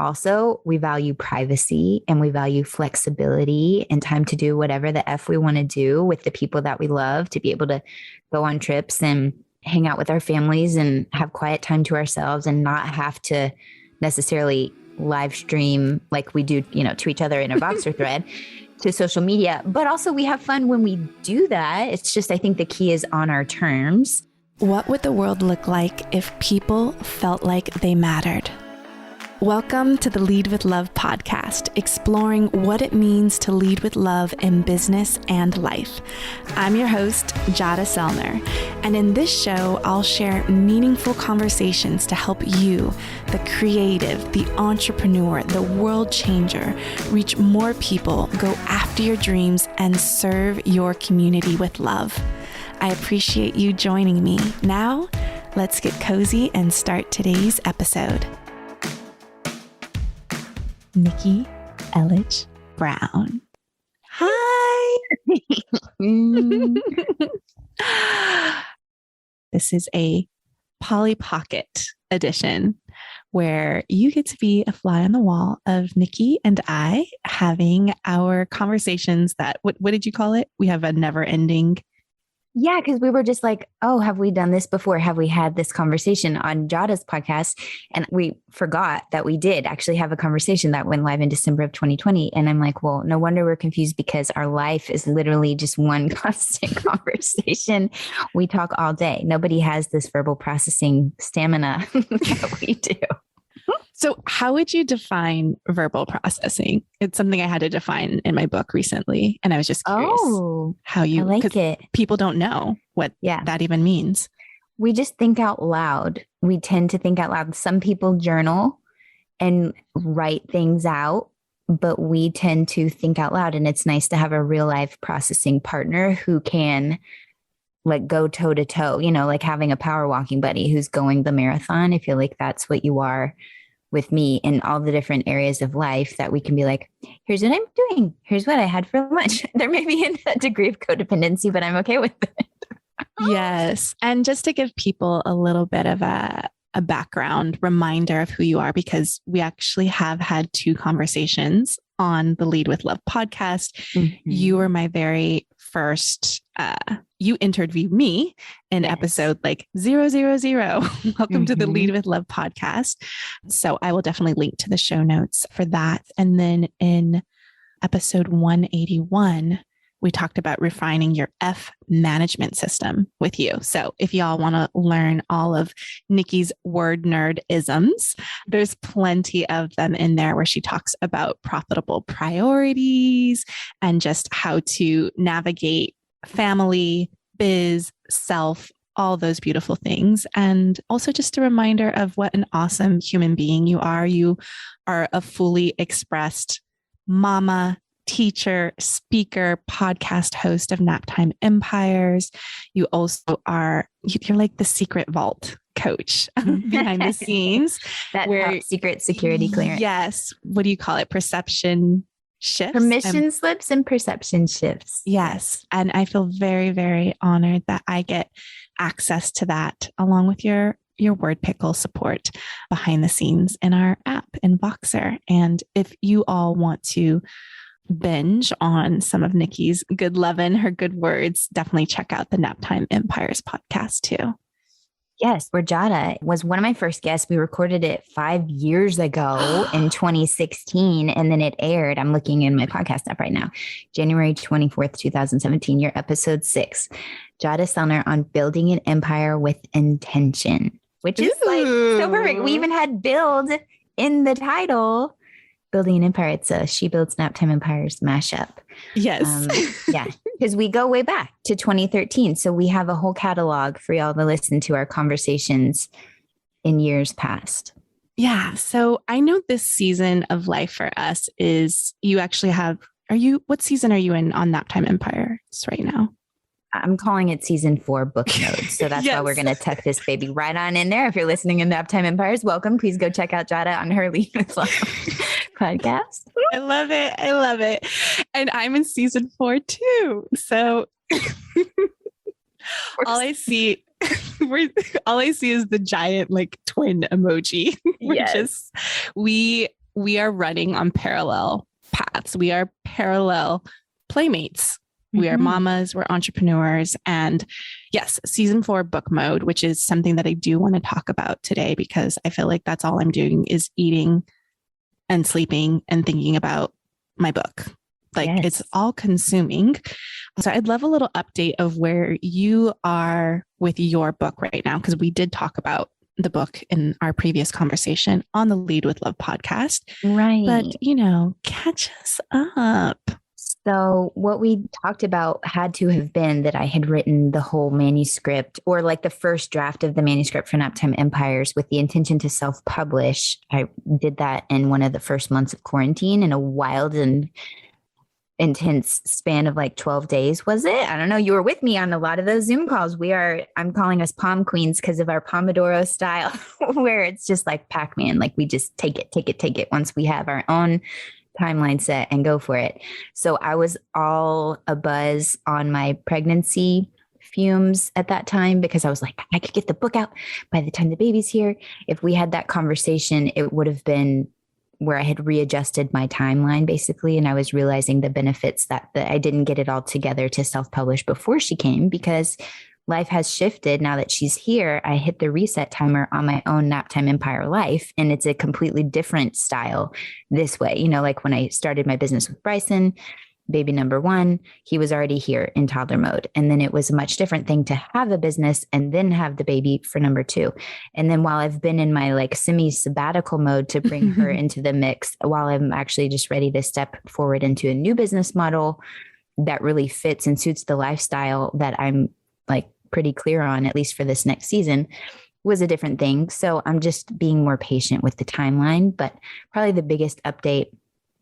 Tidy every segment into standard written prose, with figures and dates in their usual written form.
also we value privacy and we value flexibility and time to do whatever the F we want to do with the people that we love, to be able to go on trips and hang out with our families and have quiet time to ourselves and not have to necessarily live stream like we do, to each other in a Voxer thread to social media. But also we have fun when we do that. It's just, I think the key is on our terms. What would the world look like if people felt like they mattered? Welcome to the Lead with Love podcast, exploring what it means to lead with love in business and life. I'm your host, Jada Selner, and in this show, I'll share meaningful conversations to help you, the creative, the entrepreneur, the world changer, reach more people, go after your dreams, and serve your community with love. I appreciate you joining me. Now, let's get cozy and start today's episode. Nikki Elledge Brown. Hi. This is a Polly Pocket edition where you get to be a fly on the wall of Nikki and I having our conversations that, what did you call it? We have a never ending. Yeah, because we were just like, oh, have we done this before? Have we had this conversation on Jada's podcast? And we forgot that we did actually have a conversation that went live in December of 2020. And I'm like, well, no wonder we're confused because our life is literally just one constant conversation. We talk all day. Nobody has this verbal processing stamina that we do. So how would you define verbal processing? It's something I had to define in my book recently. And I was just curious how you, I like it. People don't know what that even means. We just think out loud. We tend to think out loud. Some people journal and write things out, but we tend to think out loud. And it's nice to have a real life processing partner who can like go toe to toe, like having a power walking buddy who's going the marathon. I feel like that's what you are with me in all the different areas of life, that we can be like, here's what I'm doing. Here's what I had for lunch. There may be a degree of codependency, but I'm okay with it. Yes. And just to give people a little bit of a background reminder of who you are, because we actually have had 2 conversations on the Lead with Love podcast. Mm-hmm. You were my very first, you interviewed me in episode 000. Welcome to the Lead with Love podcast. So I will definitely link to the show notes for that. And then in episode 181, we talked about refining your F management system with you. So if y'all want to learn all of Nikki's word nerd isms, there's plenty of them in there where she talks about profitable priorities and just how to navigate family, biz, self, all those beautiful things. And also just a reminder of what an awesome human being you are. You are a fully expressed mama, teacher, speaker, podcast host of Naptime Empires. You also are, you're like the secret vault coach behind the scenes. That top secret security clearance. Yes. What do you call it? Perception shifts? Permission slips and perception shifts. Yes. And I feel very, very honored that I get access to that along with your word pickle support behind the scenes in our app in Voxer. And if you all want to binge on some of Nikki's good lovin', her good words, definitely check out the Naptime Empires podcast too. Yes, where Jada was one of my first guests. We recorded it 5 years ago in 2016, and then it aired. I'm looking in my podcast app right now, January 24th, 2017, your episode 6, Jada Selner on building an empire with intention, which is so perfect. We even had build in the title. Building an Empire. It's a She Builds Naptime Empires mashup. Yes. Yeah. Because we go way back to 2013. So we have a whole catalog for y'all to listen to our conversations in years past. Yeah. So I know this season of life for us is you actually have, what season are you in on Naptime Empires right now? I'm calling it season 4 book mode. So that's why we're going to tuck this baby right on in there. If you're listening in Naptime Empires, welcome. Please go check out Jada on her Lead with Love podcast. I love it. I love it. And I'm in season 4 too. So all I see is the giant twin emoji. We we are running on parallel paths. We are parallel playmates. We are mamas, we're entrepreneurs. And yes, season 4 book mode, which is something that I do want to talk about today, because I feel like that's all I'm doing is eating and sleeping and thinking about my book. Like it's all consuming. So I'd love a little update of where you are with your book right now, because we did talk about the book in our previous conversation on the Lead with Love podcast. Right. But, catch us up. So what we talked about had to have been that I had written the whole manuscript, or like the first draft of the manuscript for Naptime Empires, with the intention to self-publish. I did that in one of the first months of quarantine in a wild and intense span of like 12 days. Was it? I don't know. You were with me on a lot of those Zoom calls. I'm calling us Pom Queens because of our Pomodoro style, where it's just like Pac-Man. Like we just take it once we have our own timeline set and go for it. So I was all abuzz on my pregnancy fumes at that time, because I was like, I could get the book out by the time the baby's here. If we had that conversation, it would have been where I had readjusted my timeline basically. And I was realizing the benefits that I didn't get it all together to self-publish before she came, because life has shifted. Now that she's here, I hit the reset timer on my own Naptime Empire life. And it's a completely different style this way. Like when I started my business with Bryson, baby number 1, he was already here in toddler mode. And then it was a much different thing to have a business and then have the baby for number 2. And then while I've been in my like semi-sabbatical mode to bring her into the mix, while I'm actually just ready to step forward into a new business model that really fits and suits the lifestyle that I'm like pretty clear on, at least for this next season, was a different thing. So I'm just being more patient with the timeline. But probably the biggest update,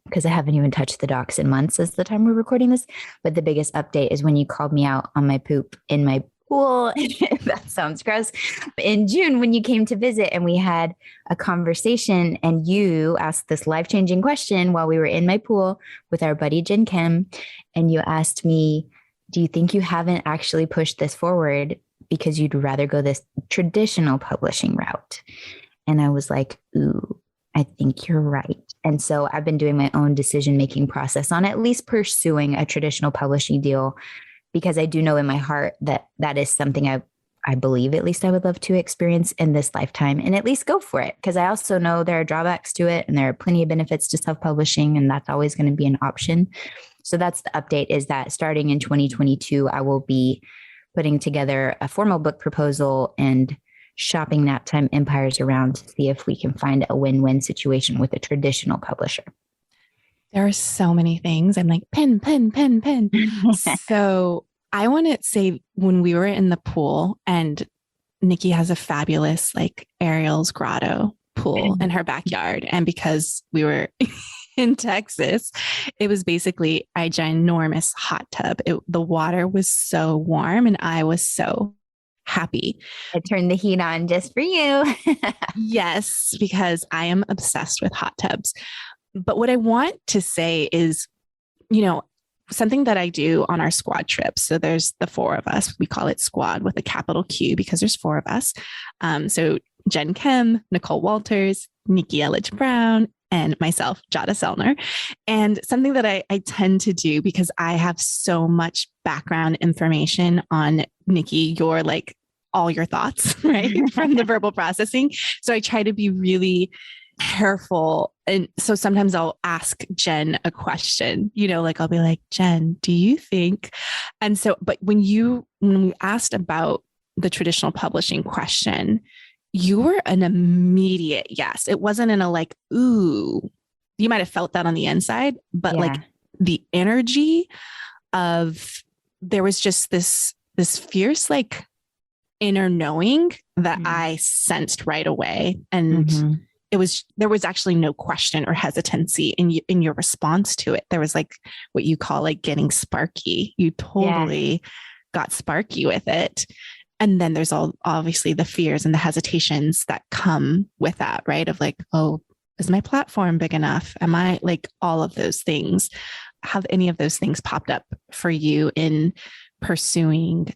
because I haven't even touched the docs in months as the time we're recording this, but the biggest update is when you called me out on my poop in my pool. That sounds gross. In June, when you came to visit and we had a conversation and you asked this life-changing question while we were in my pool with our buddy Jen Kim, and you asked me, do you think you haven't actually pushed this forward because you'd rather go this traditional publishing route? And I was like, ooh, I think you're right. And so I've been doing my own decision-making process on at least pursuing a traditional publishing deal, because I do know in my heart that that is something I believe at least I would love to experience in this lifetime, and at least go for it. Because I also know there are drawbacks to it and there are plenty of benefits to self-publishing, and that's always going to be an option. So that's the update, is that starting in 2022, I will be putting together a formal book proposal and shopping Naptime Empires around to see if we can find a win-win situation with a traditional publisher. There are so many things. I'm like, pen. So I want to say, when we were in the pool, and Nikki has a fabulous like Ariel's grotto pool in her backyard. And because we were in Texas, it was basically a ginormous hot tub. The water was so warm and I was so happy. I turned the heat on just for you. Yes, because I am obsessed with hot tubs. But what I want to say is, something that I do on our squad trips. So there's the 4 of us. We call it squad with a capital Q because there's 4 of us. So Jen Kim, Nicole Walters, Nikki Elledge Brown, and myself, Jada Selner. And something that I tend to do, because I have so much background information on Nikki, your like all your thoughts, right? From the verbal processing. So I try to be really careful. And so sometimes I'll ask Jen a question, like I'll be like, Jen, do you think? And so, but when we asked about the traditional publishing question, you were an immediate yes. It wasn't in a like, ooh, you might have felt that on the inside, but like the energy of, there was just this fierce, like inner knowing that I sensed right away. And there was actually no question or hesitancy in your response to it. There was like what you call like getting sparky. You totally got sparky with it. And then there's obviously the fears and the hesitations that come with that, right? Of like, oh, is my platform big enough? Am I like all of those things? Have any of those things popped up for you in pursuing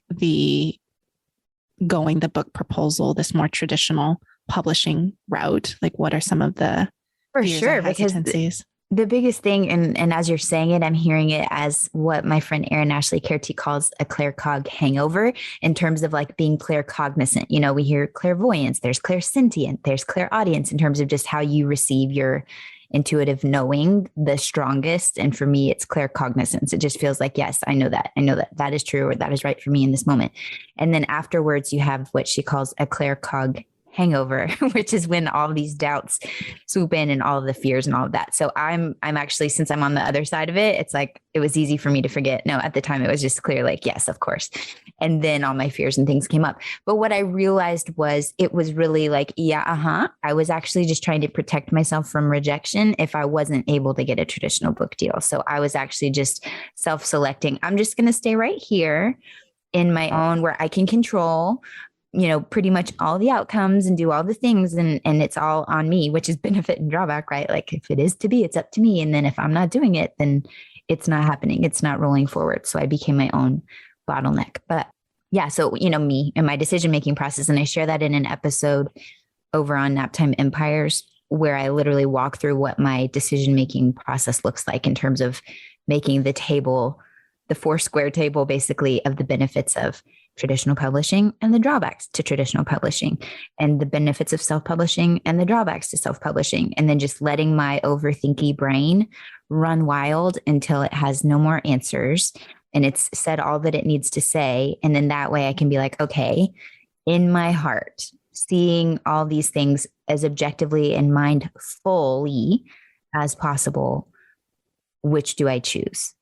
going the book proposal, this more traditional publishing route? Like, what are some of the For fears sure, or because hesitancies? the biggest thing, and as you're saying it, I'm hearing it as what my friend Erin Ashley Carty calls a claircog hangover in terms of like being claircognizant. You know, we hear clairvoyance, there's clairsentient, there's clairaudience in terms of just how you receive your intuitive knowing the strongest. And for me, it's claircognizance. It just feels like, yes, I know that. I know that that is true or that is right for me in this moment. And then afterwards, you have what she calls a claircog hangover, which is when all these doubts swoop in and all of the fears and all of that. So I'm actually, since I'm on the other side of it, it's like, it was easy for me to forget. No, at the time it was just clear, like, yes, of course. And then all my fears and things came up. But what I realized was it was really like, yeah, I was actually just trying to protect myself from rejection if I wasn't able to get a traditional book deal. So I was actually just self-selecting. I'm just going to stay right here in my own where I can control, you know, pretty much all the outcomes and do all the things. And it's all on me, which is benefit and drawback, right? Like if it is to be, it's up to me. And then if I'm not doing it, then it's not happening. It's not rolling forward. So I became my own bottleneck. But yeah, so, you know, me and my decision-making process, and I share that in an episode over on Naptime Empires, where I literally walk through what my decision-making process looks like in terms of making the table, the 4-square table, basically, of the benefits of traditional publishing and the drawbacks to traditional publishing, and the benefits of self-publishing and the drawbacks to self-publishing. And then just letting my overthinky brain run wild until it has no more answers and it's said all that it needs to say. And then that way I can be like, okay, in my heart, seeing all these things as objectively and mindfully as possible, which do I choose?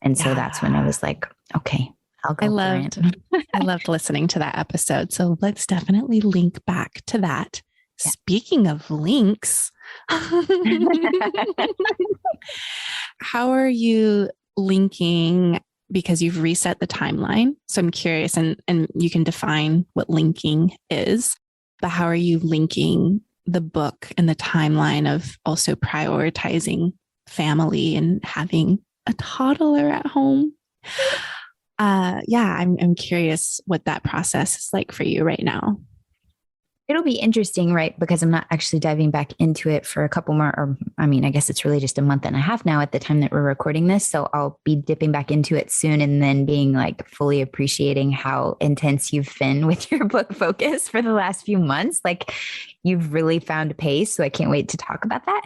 And so that's when I was like, okay, I'll go. I loved listening to that episode. So let's definitely link back to that. Yeah. Speaking of links, how are you linking? Because you've reset the timeline. So I'm curious, and you can define what linking is, but how are you linking the book and the timeline of also prioritizing family and having a toddler at home? I'm curious what that process is like for you right now. It'll be interesting, right? Because I'm not actually diving back into it for a couple more, or I mean, I guess it's really just a month and a half now at the time that we're recording this. So I'll be dipping back into it soon and then being like fully appreciating how intense you've been with your book focus for the last few months. Like you've really found a pace. So I can't wait to talk about that.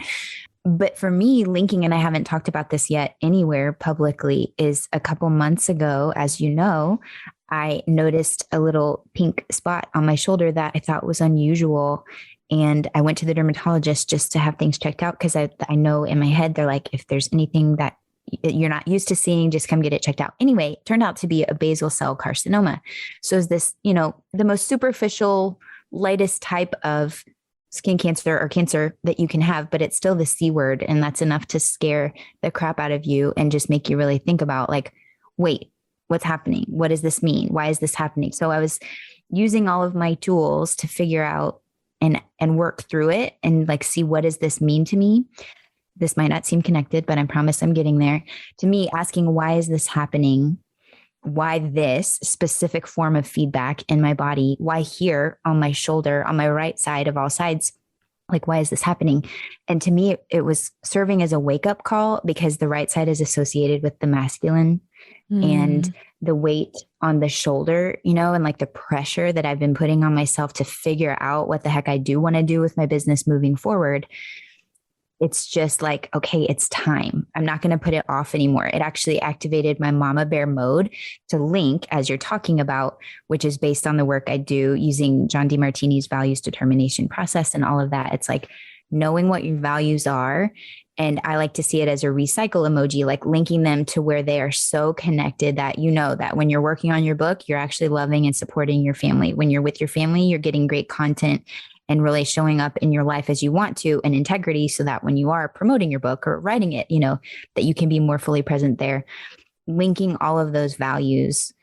But for me, linking, and I haven't talked about this yet anywhere publicly, is a couple months ago, as you know, I noticed a little pink spot on my shoulder that I thought was unusual. And I went to the dermatologist just to have things checked out because I know in my head, they're like, if there's anything that you're not used to seeing, just come get it checked out. Anyway, it turned out to be a basal cell carcinoma. So is this, you know, the most superficial, lightest type of skin cancer or cancer that you can have, but it's still the C word. And that's enough to scare the crap out of you and just make you really think about like, wait, what's happening? What does this mean? Why is this happening? So I was using all of my tools to figure out and work through it and like, see, what does this mean to me? This might not seem connected, but I promise I'm getting there. To me, asking, why is this happening? Why this specific form of feedback in my body? Why here on my shoulder, on my right side of all sides? Like, why is this happening? And to me, it was serving as a wake-up call because the right side is associated with the masculine and the weight on the shoulder, you know, and like the pressure that I've been putting on myself to figure out what the heck I do want to do with my business moving forward. It's just like, okay, it's time. I'm not going to put it off anymore. It actually activated my mama bear mode to link, as you're talking about, which is based on the work I do using John DeMartini's values determination process and all of that. It's like knowing what your values are. And I like to see it as a recycle emoji, like linking them to where they are so connected that you know that when you're working on your book, you're actually loving and supporting your family. When you're with your family, you're getting great content and really showing up in your life as you want to, in integrity, so that when you are promoting your book or writing it, you know, that you can be more fully present there. Linking all of those values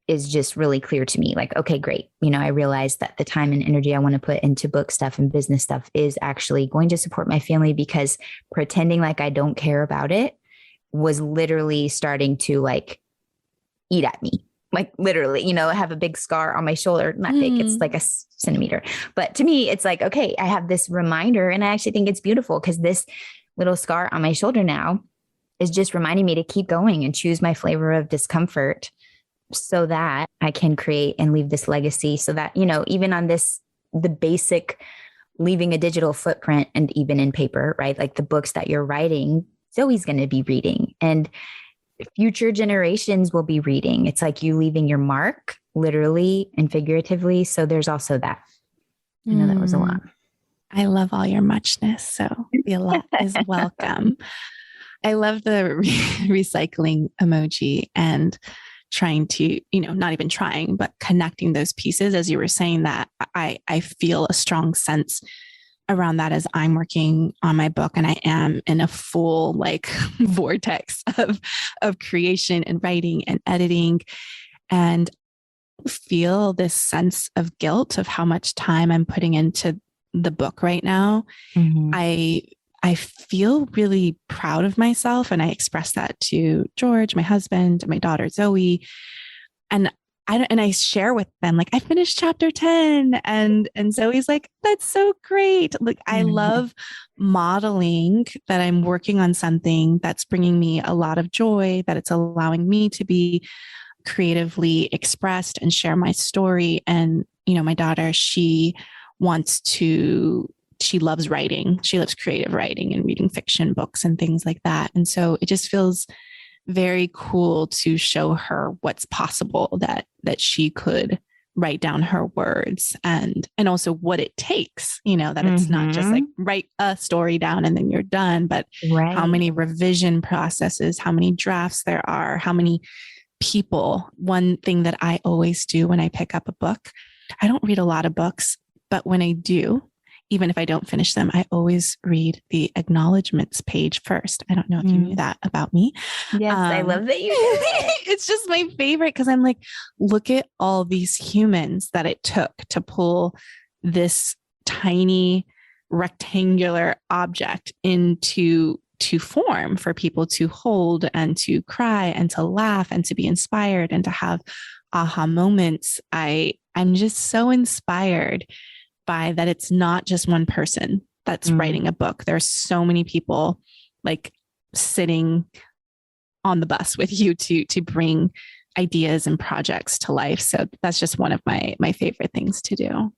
is just really clear to me. Like, okay, great. You know, I realized that the time and energy I want to put into book stuff and business stuff is actually going to support my family, because pretending like I don't care about it was literally starting to like eat at me. like literally, I have a big scar on my shoulder, not big, it's like a centimeter. But to me, it's like, okay, I have this reminder, and I actually think it's beautiful because this little scar on my shoulder now is just reminding me to keep going and choose my flavor of discomfort so that I can create and leave this legacy so that, even on the basic leaving a digital footprint, and even in paper, right? Like the books that you're writing, Zoe's going to be reading, and future generations will be reading. It's like you leaving your mark, literally and figuratively. So there's also that. I know that was a lot. I love all your muchness. So the lot is welcome. I love the recycling emoji and trying to, not even trying, but connecting those pieces. As you were saying that, I feel a strong sense around that as I'm working on my book, and I am in a full vortex of creation and writing and editing, and feel this sense of guilt of how much time I'm putting into the book right now. Mm-hmm. I feel really proud of myself, and I express that to George, my husband, my daughter Zoe, and I share with them, like, I finished chapter 10, and Zoe's like, that's so great. Like, I love modeling that I'm working on something that's bringing me a lot of joy, that it's allowing me to be creatively expressed and share my story. And, my daughter, she loves writing. She loves creative writing and reading fiction books and things like that. And so it just feels very cool to show her what's possible, that she could write down her words, and also what it takes, that it's not just like write a story down and then you're done, but how many revision processes, how many drafts there are, how many people. One thing that I always do when I pick up a book, I don't read a lot of books, but when I do, even if I don't finish them, I always read the acknowledgements page first. I don't know if you knew that about me. Yes, I love that you do it. It's just my favorite, because I'm like, look at all these humans that it took to pull this tiny rectangular object into form for people to hold and to cry and to laugh and to be inspired and to have aha moments. I'm just so inspired by that. It's not just one person that's writing a book. There's so many people like sitting on the bus with you to bring ideas and projects to life. So that's just one of my favorite things to do.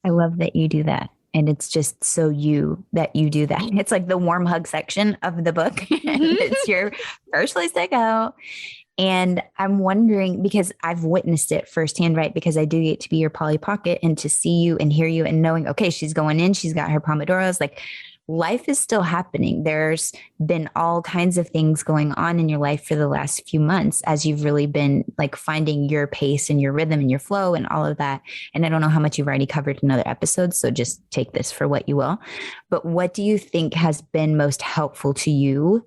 I love that you do that. And it's just so you that you do that. It's like the warm hug section of the book. And it's your first place to go. And I'm wondering, because I've witnessed it firsthand, right? Because I do get to be your Polly Pocket and to see you and hear you and knowing, okay, she's going in, she's got her Pomodoros, like life is still happening. There's been all kinds of things going on in your life for the last few months as you've really been like finding your pace and your rhythm and your flow and all of that. And I don't know how much you've already covered in other episodes, so just take this for what you will. But what do you think has been most helpful to you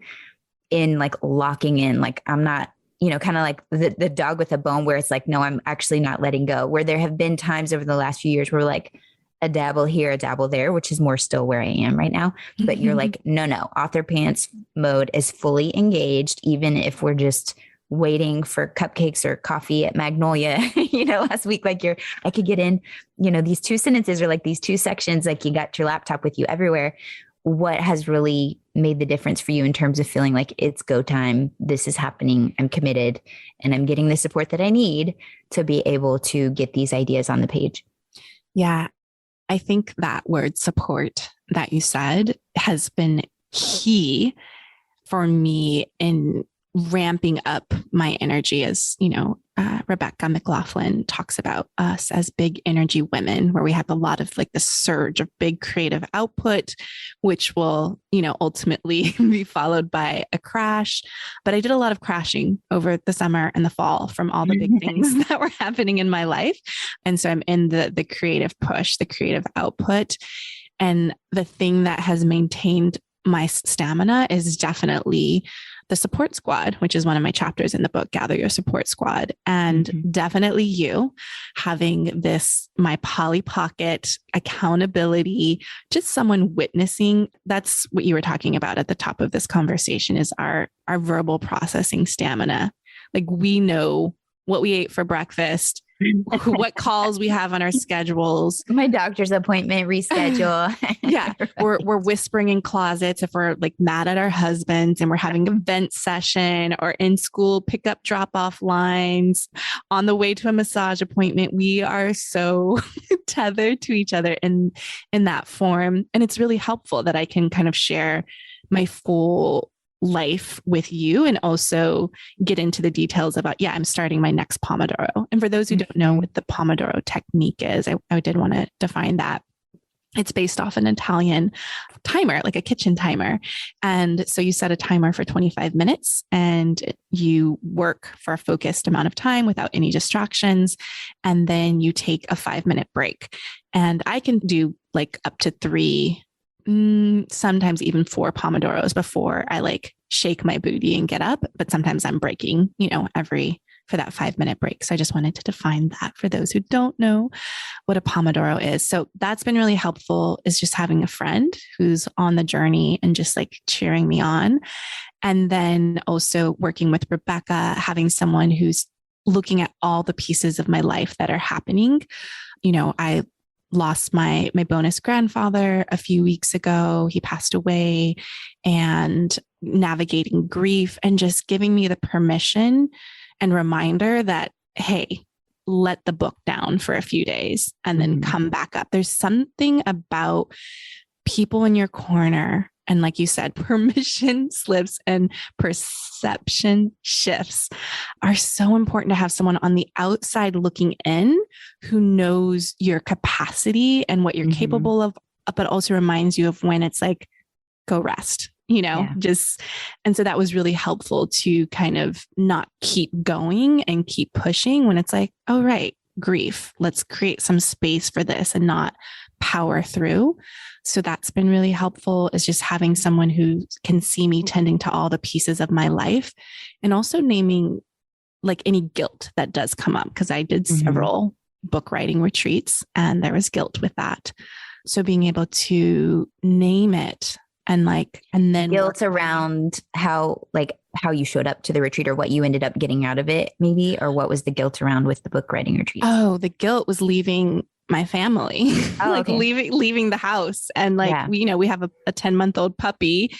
in like locking in? Like, I'm not, kind of like the dog with a bone where it's like, no, I'm actually not letting go, where there have been times over the last few years where like a dabble here, a dabble there, which is more still where I am right now. But you're like, no, author pants mode is fully engaged, even if we're just waiting for cupcakes or coffee at Magnolia, last week, like I could get in, these 2 sentences or like these 2 sections, like you got your laptop with you everywhere. What has really made the difference for you in terms of feeling like it's go time, this is happening, I'm committed, and I'm getting the support that I need to be able to get these ideas on the page? Yeah, I think that word support that you said has been key for me in ramping up my energy. As Rebecca McLaughlin talks about us as big energy women, where we have a lot of like the surge of big creative output, which will, ultimately be followed by a crash. But I did a lot of crashing over the summer and the fall from all the big things that were happening in my life. And so I'm in the creative push, the creative output. And the thing that has maintained my stamina is definitely the support squad, which is one of my chapters in the book, Gather Your Support Squad. And definitely you having this, my Polly Pocket accountability, just someone witnessing. That's what you were talking about at the top of this conversation, is our verbal processing stamina. Like, we know what we ate for breakfast, what calls we have on our schedules. My doctor's appointment reschedule. Yeah. Right. We're whispering in closets if we're like mad at our husbands, and we're having a vent session, or in school pickup drop off lines, on the way to a massage appointment. We are so tethered to each other in that form. And it's really helpful that I can kind of share my full life with you, and also get into the details about, I'm starting my next Pomodoro. And for those who don't know what the Pomodoro technique is, I did want to define that. It's based off an Italian timer, like a kitchen timer. And so you set a timer for 25 minutes and you work for a focused amount of time without any distractions. And then you take a 5-minute break. And I can do like up to 3, sometimes even 4 Pomodoros before I like shake my booty and get up. But sometimes I'm breaking, for that 5-minute break. So I just wanted to define that for those who don't know what a Pomodoro is. So that's been really helpful, is just having a friend who's on the journey and just like cheering me on. And then also working with Rebecca, having someone who's looking at all the pieces of my life that are happening. I lost my bonus grandfather a few weeks ago. He passed away, and navigating grief, and just giving me the permission and reminder that, hey, let the book down for a few days and then come back up. There's something about people in your corner. And like you said, permission slips and perception shifts are so important, to have someone on the outside looking in who knows your capacity and what you're capable of, but also reminds you of when it's like, go rest, and so that was really helpful to kind of not keep going and keep pushing when it's like, oh, right, grief, let's create some space for this and not power through. So that's been really helpful, is just having someone who can see me tending to all the pieces of my life, and also naming like any guilt that does come up, because I did several book writing retreats and there was guilt with that. So being able to name it, and then guilt around how you showed up to the retreat, or what you ended up getting out of it, maybe, or what was the guilt around with the book writing retreat? Oh, the guilt was leaving my family, leaving the house. And we have a 10-month-old puppy.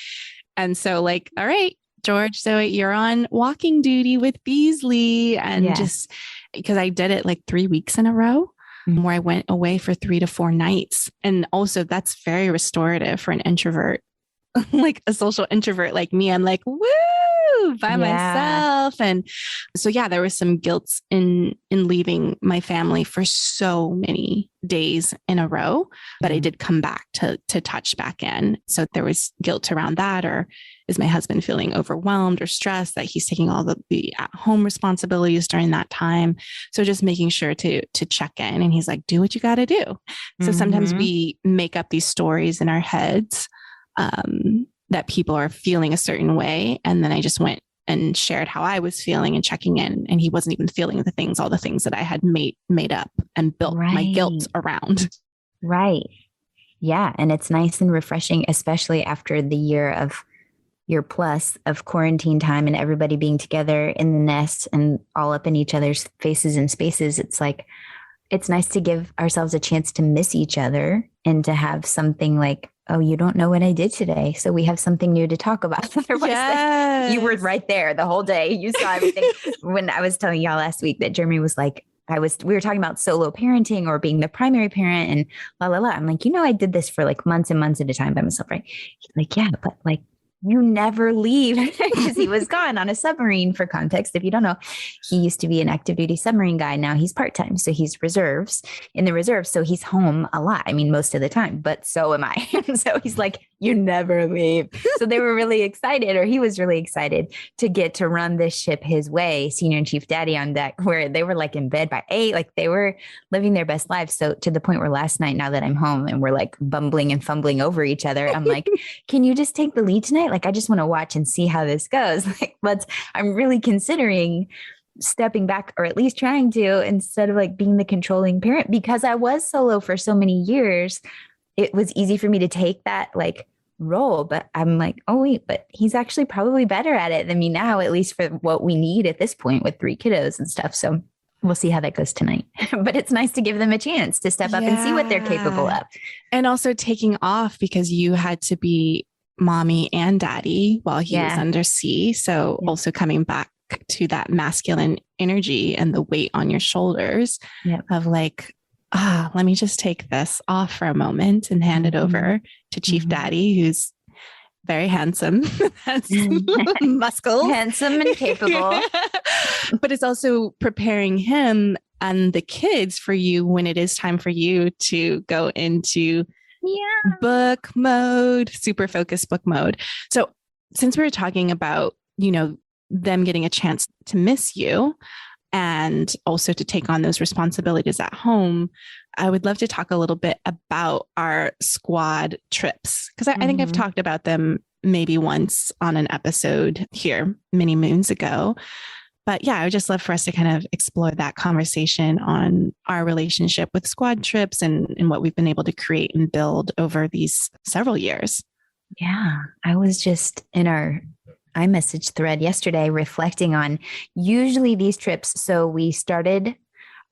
And so all right, George, so you're on walking duty with Beasley. And just because I did it 3 weeks in a row, where I went away for 3 to 4 nights. And also that's very restorative for an introvert, like a social introvert like me. I'm like, woo, by myself. And so, there was some guilt in leaving my family for so many days in a row, but I did come back to touch back in. So there was guilt around that. Or is my husband feeling overwhelmed or stressed that he's taking all the at-home responsibilities during that time? So just making sure to check in. And he's like, do what you got to do. So sometimes we make up these stories in our heads that people are feeling a certain way. And then I just went and shared how I was feeling and checking in. And he wasn't even feeling all the things that I had made up and built my guilt around. Right. Yeah. And it's nice and refreshing, especially after the year plus of quarantine time and everybody being together in the nest and all up in each other's faces and spaces. It's it's nice to give ourselves a chance to miss each other, and to have something like, oh, you don't know what I did today, so we have something new to talk about. Otherwise, you were right there the whole day. You saw everything. When I was telling y'all last week that Jeremy was like, we were talking about solo parenting or being the primary parent and la, la, la. I'm like, I did this for months and months at a time by myself, right? He's like, yeah, but you never leave, because he was gone on a submarine. For context, if you don't know, he used to be an active duty submarine guy. Now he's part-time. So he's in the reserves. So he's home a lot. I mean, most of the time, but so am I. So he's like, you never leave. So they were really excited, or he was really excited to get to run this ship his way, senior and chief daddy on deck, where they were in bed by 8, they were living their best lives. So to the point where last night, now that I'm home and we're bumbling and fumbling over each other, I'm like, can you just take the lead tonight? I just want to watch and see how this goes. I'm really considering stepping back, or at least trying to, instead of being the controlling parent, because I was solo for so many years. It was easy for me to take that role. But I'm like, oh, wait, but he's actually probably better at it than me now, at least for what we need at this point with 3 kiddos and stuff. So we'll see how that goes tonight. But it's nice to give them a chance to step up and see what they're capable of. And also taking off because you had to be mommy and daddy while he was undersea. So also coming back to that masculine energy and the weight on your shoulders of like, let me just take this off for a moment and hand it over to Chief Daddy, who's very handsome, muscles, handsome and capable. But it's also preparing him and the kids for you when it is time for you to go into book mode, super focused book mode. So since we were talking about, them getting a chance to miss you and also to take on those responsibilities at home, I would love to talk a little bit about our squad trips, because I think I've talked about them maybe once on an episode here many moons ago. But yeah, I would just love for us to kind of explore that conversation on our relationship with squad trips and what we've been able to create and build over these several years. Yeah, I was just in our iMessage thread yesterday reflecting on usually these trips. So we started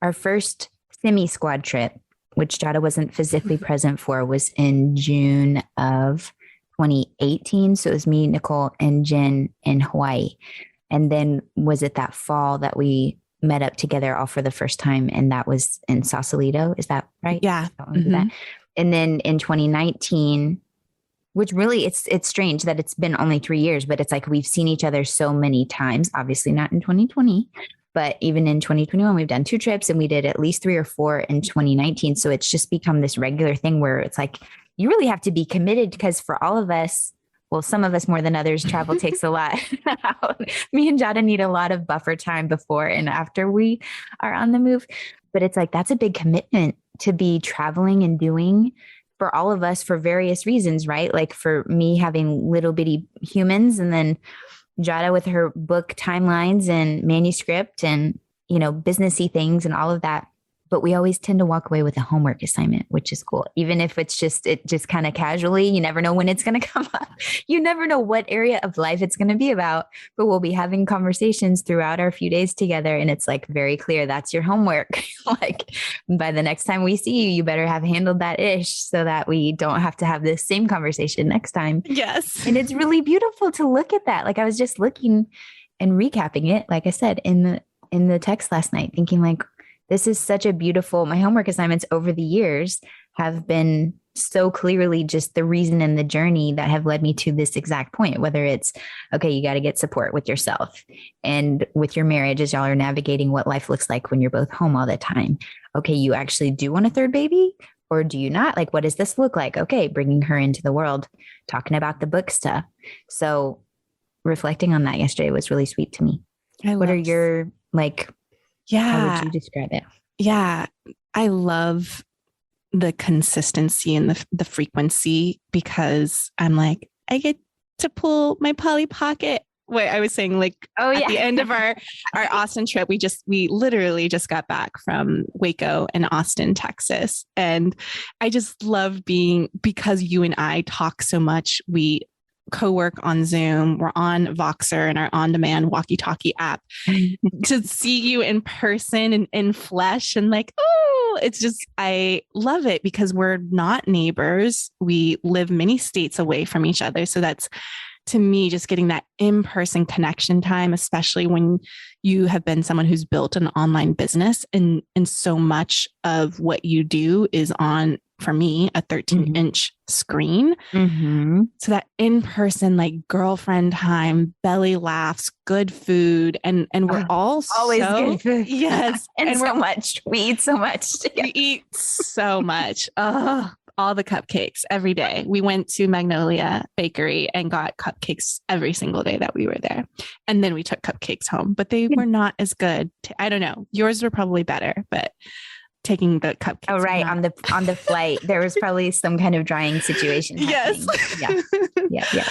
our first SemiSquad trip, which Jada wasn't physically present for, was in June of 2018. So it was me, Nicole, and Jen in Hawaii. And then was it that fall that we met up together all for the first time? And that was in Sausalito. Is that right? Yeah. That. And then in 2019, which really it's strange that it's been only 3 years, but it's like we've seen each other so many times, obviously not in 2020, but even in 2021, we've done 2 trips and we did at least 3 or 4 in 2019. So it's just become this regular thing where it's like, you really have to be committed because for all of us, well, some of us more than others, travel takes a lot. Me and Jada need a lot of buffer time before and after we are on the move. But it's like, that's a big commitment to be traveling and doing for all of us for various reasons, right? Like for me having little bitty humans, and then Jada with her book timelines and manuscript and, businessy things and all of that. But we always tend to walk away with a homework assignment, which is cool. Even if it's just kind of casually, you never know when it's going to come up. You never know what area of life it's going to be about, but we'll be having conversations throughout our few days together. And it's like very clear that's your homework. Like by the next time we see you, you better have handled that ish so that we don't have to have this same conversation next time. Yes. And it's really beautiful to look at that. Like I was just looking and recapping it, like I said, in the text last night, thinking like, this is such a beautiful, my homework assignments over the years have been so clearly just the reason and the journey that have led me to this exact point, whether it's, okay, you got to get support with yourself and with your marriage as y'all are navigating what life looks like when you're both home all the time. Okay, you actually do want a third baby or do you not? Like, what does this look like? Okay, bringing her into the world, talking about the book stuff. So reflecting on that yesterday was really sweet to me. What are your how would you describe it? Yeah. I love the consistency and the frequency because I'm like, I get to pull my Polly Pocket. Wait, I was saying at the end of our Austin trip, we literally just got back from Waco and Austin, Texas. And I just love because you and I talk so much, we co-work on Zoom, we're on Voxer and our on-demand walkie-talkie app to see you in person and in flesh and it's just, I love it because we're not neighbors. We live many states away from each other. So that's, to me, just getting that in-person connection time, especially when you have been someone who's built an online business and so much of what you do is on, for me, a 13-inch screen. Mm-hmm. So that in-person, girlfriend time, belly laughs, good food. And we're all always good food. Yes. and so much. We eat so much together. We eat so much. Oh, all the cupcakes every day. We went to Magnolia Bakery and got cupcakes every single day that we were there. And then we took cupcakes home, but they were not as good. I don't know. Yours were probably better, but taking the cupcakes. Oh, right. On the flight, there was probably some kind of drying situation happening. Yes. Yeah.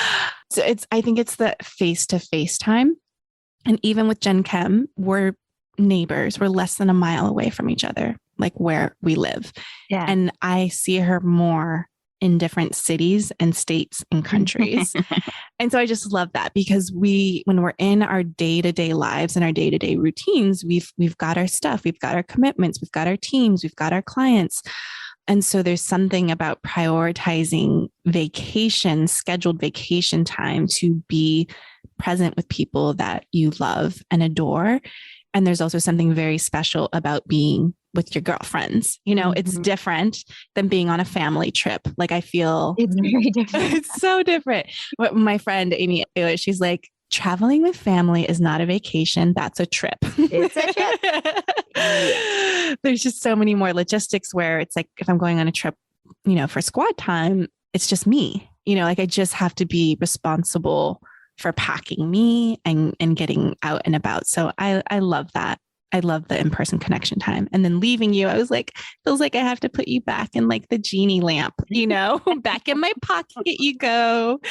So I think it's the face-to-face time. And even with Jen Kem, we're neighbors. We're less than a mile away from each other, like where we live. Yeah. And I see her more in different cities and states and countries. And so I just love that because when we're in our day-to-day lives and our day-to-day routines, we've got our stuff, we've got our commitments, we've got our teams, we've got our clients. And so there's something about prioritizing scheduled vacation time to be present with people that you love and adore. And there's also something very special about being with your girlfriends. It's different than being on a family trip. Like I feel it's very different. It's so different. But my friend, Amy, she's like, traveling with family is not a vacation. That's a trip. It's a trip. Yeah. There's just so many more logistics where it's like, if I'm going on a trip, for squad time, it's just me, like I just have to be responsible for packing me and getting out and about. So I love that. I love the in-person connection time. And then leaving you, I was like, feels like I have to put you back in like the genie lamp, back in my pocket you go.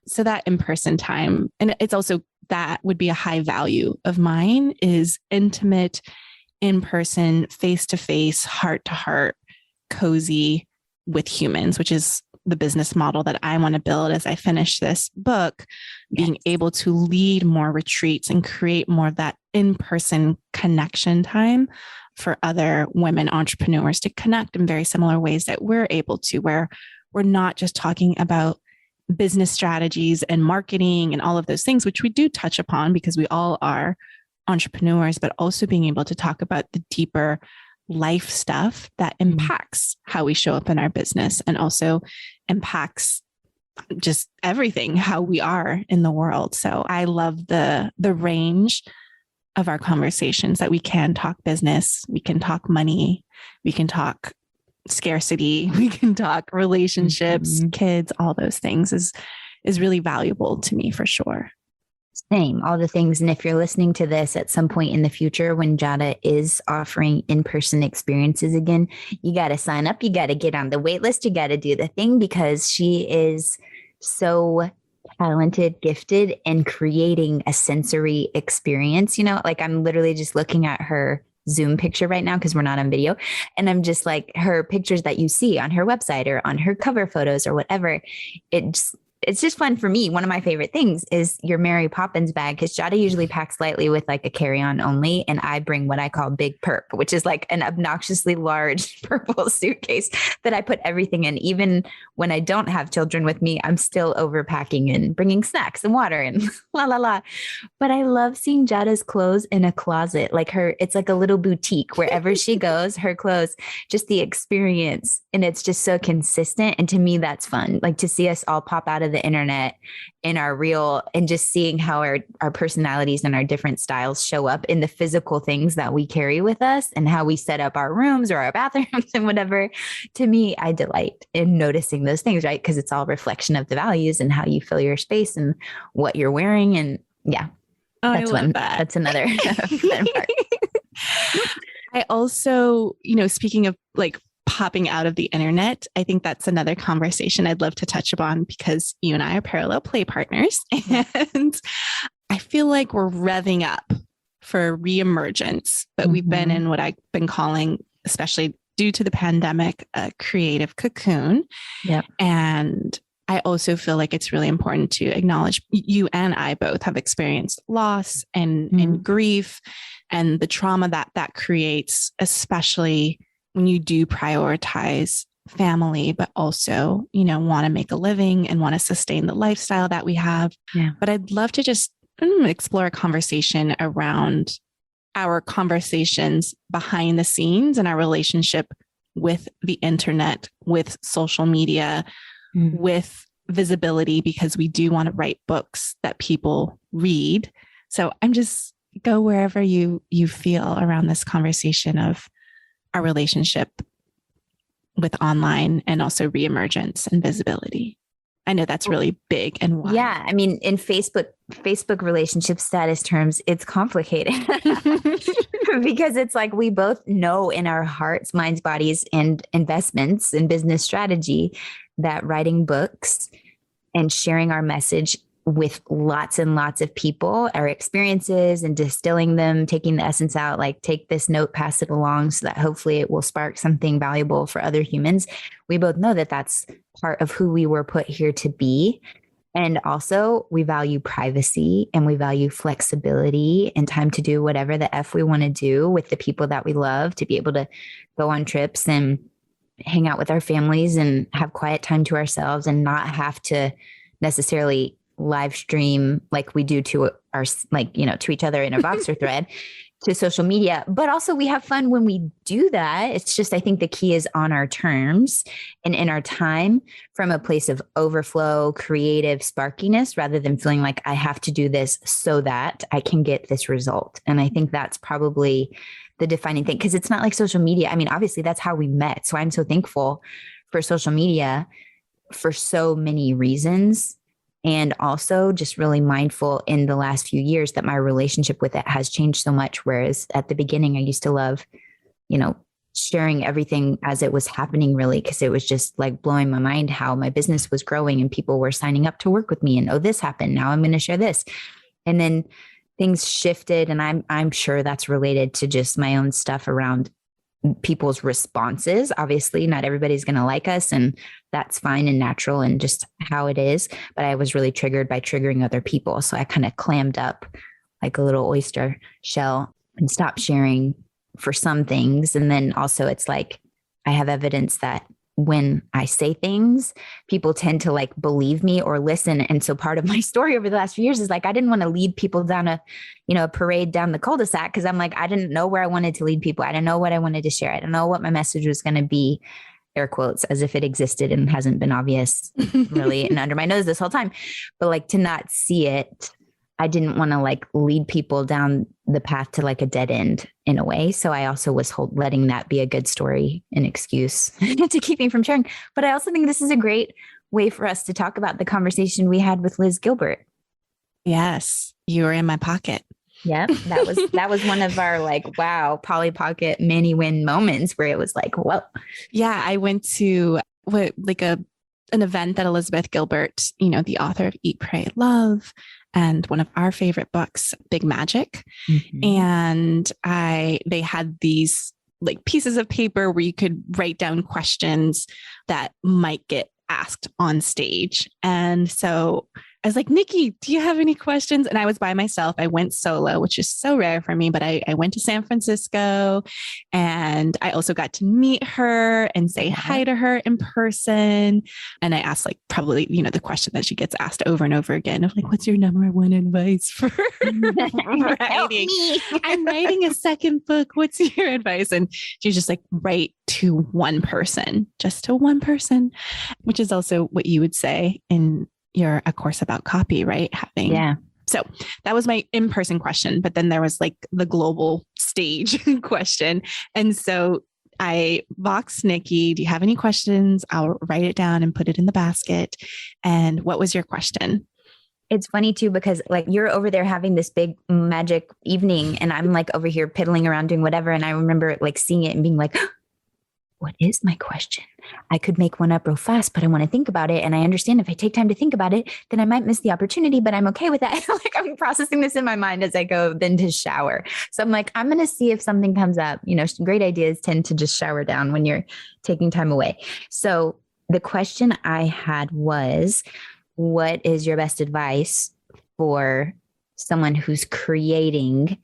So that in-person time, and it's also, that would be a high value of mine, is intimate, in-person, face-to-face, heart-to-heart, cozy with humans, which is the business model that I want to build as I finish this book, being able to lead more retreats and create more of that in-person connection time for other women entrepreneurs to connect in very similar ways that we're able to, where we're not just talking about business strategies and marketing and all of those things, which we do touch upon because we all are entrepreneurs, but also being able to talk about the deeper life stuff that impacts how we show up in our business and also impacts just everything, how we are in the world. So I love the range of our conversations, that we can talk business, we can talk money, we can talk scarcity, we can talk relationships, kids, all those things is really valuable to me for sure. Same, all the things. And if you're listening to this at some point in the future, when Jada is offering in-person experiences again, you got to sign up. You got to get on the wait list. You got to do the thing, because she is so talented, gifted, and creating a sensory experience. Like I'm literally just looking at her Zoom picture right now because we're not on video. And I'm just like, her pictures that you see on her website or on her cover photos or whatever, it's just fun for me. One of my favorite things is your Mary Poppins bag, because Jada usually packs lightly with like a carry-on only. And I bring what I call Big Perp, which is like an obnoxiously large purple suitcase that I put everything in. Even when I don't have children with me, I'm still overpacking and bringing snacks and water and la, la, la. But I love seeing Jada's clothes in a closet. Like it's like a little boutique wherever she goes, her clothes, just the experience. And it's just so consistent. And to me, that's fun. Like to see us all pop out of the internet in our real, and just seeing how our personalities and our different styles show up in the physical things that we carry with us and how we set up our rooms or our bathrooms and whatever. To me, I delight in noticing those things, right? Because it's all reflection of the values and how you fill your space and what you're wearing. And yeah, that's another fun part. I also, speaking of like popping out of the internet, I think that's another conversation I'd love to touch upon, because you and I are parallel play partners. And I feel like we're revving up for reemergence, but we've been in what I've been calling, especially due to the pandemic, a creative cocoon. Yep. And I also feel like it's really important to acknowledge you and I both have experienced loss and grief and the trauma that creates, especially when you do prioritize family, but also, want to make a living and want to sustain the lifestyle that we have. Yeah. But I'd love to just explore a conversation around our conversations behind the scenes and our relationship with the internet, with social media, with visibility, because we do want to write books that people read. So I'm just go wherever you feel around this conversation of our relationship with online and also reemergence and visibility. I know that's really big and wide. Yeah. I mean, in Facebook relationship status terms, it's complicated because it's like we both know in our hearts, minds, bodies, and investments and business strategy that writing books and sharing our message with lots and lots of people, our experiences and distilling them, taking the essence out, like take this note, pass it along so that hopefully it will spark something valuable for other humans. We both know that that's part of who we were put here to be. And also we value privacy and we value flexibility and time to do whatever the F we want to do with the people that we love, to be able to go on trips and hang out with our families and have quiet time to ourselves and not have to necessarily live stream like we do to our, like, you know, to each other in a Voxer thread to social media. But also we have fun when we do that. It's just, I think the key is on our terms and in our time from a place of overflow, creative sparkiness, rather than feeling like I have to do this so that I can get this result. And I think that's probably the defining thing, because it's not like social media. I mean, obviously that's how we met. So I'm so thankful for social media for so many reasons. And also just really mindful in the last few years that my relationship with it has changed so much. Whereas at the beginning, I used to love, you know, sharing everything as it was happening, really, because it was just like blowing my mind how my business was growing and people were signing up to work with me. And, oh, this happened. Now I'm going to share this. And then things shifted. And I'm sure that's related to just my own stuff around people's responses. Obviously, not everybody's going to like us, and that's fine and natural and just how it is. But I was really triggered by triggering other people. So I kind of clammed up like a little oyster shell and stopped sharing for some things. And then also it's like, I have evidence that when I say things, people tend to like believe me or listen. And so part of my story over the last few years is like, I didn't want to lead people down a parade down the cul-de-sac, because I'm like, I didn't know where I wanted to lead people. I didn't know what I wanted to share. I didn't know what my message was going to be, air quotes, as if it existed and hasn't been obvious really and under my nose this whole time. But like, to not see it, I didn't want to like lead people down the path to like a dead end in a way. So I also was letting that be a good story and excuse to keep me from sharing. But I also think this is a great way for us to talk about the conversation we had with Liz Gilbert. Yes, you were in my pocket. Yeah, that was one of our like, wow, Polly Pocket mini win moments where it was like, whoa. Yeah, I went to an event that Elizabeth Gilbert, you know, the author of Eat, Pray, Love, and one of our favorite books, Big Magic. Mm-hmm. And they had these like pieces of paper where you could write down questions that might get asked on stage. And so I was like, Nikki, do you have any questions? And I was by myself. I went solo, which is so rare for me, but I went to San Francisco, and I also got to meet her and say hi to her in person. And I asked like probably, you know, the question that she gets asked over and over again of like, what's your number one advice for writing? I'm writing a second book. What's your advice? And she's just like, write to one person, just to one person, which is also what you would say in A Course About Copy, right? Yeah. So that was my in-person question, but then there was like the global stage question. And so I boxed Nikki, do you have any questions? I'll write it down and put it in the basket. And what was your question? It's funny too, because like you're over there having this big magic evening and I'm like over here piddling around doing whatever. And I remember like seeing it and being like, what is my question? I could make one up real fast, but I want to think about it. And I understand if I take time to think about it, then I might miss the opportunity, but I'm okay with that. Like I'm processing this in my mind as I go then to shower. So I'm like, I'm going to see if something comes up. You know, great ideas tend to just shower down when you're taking time away. So the question I had was, what is your best advice for someone who's creating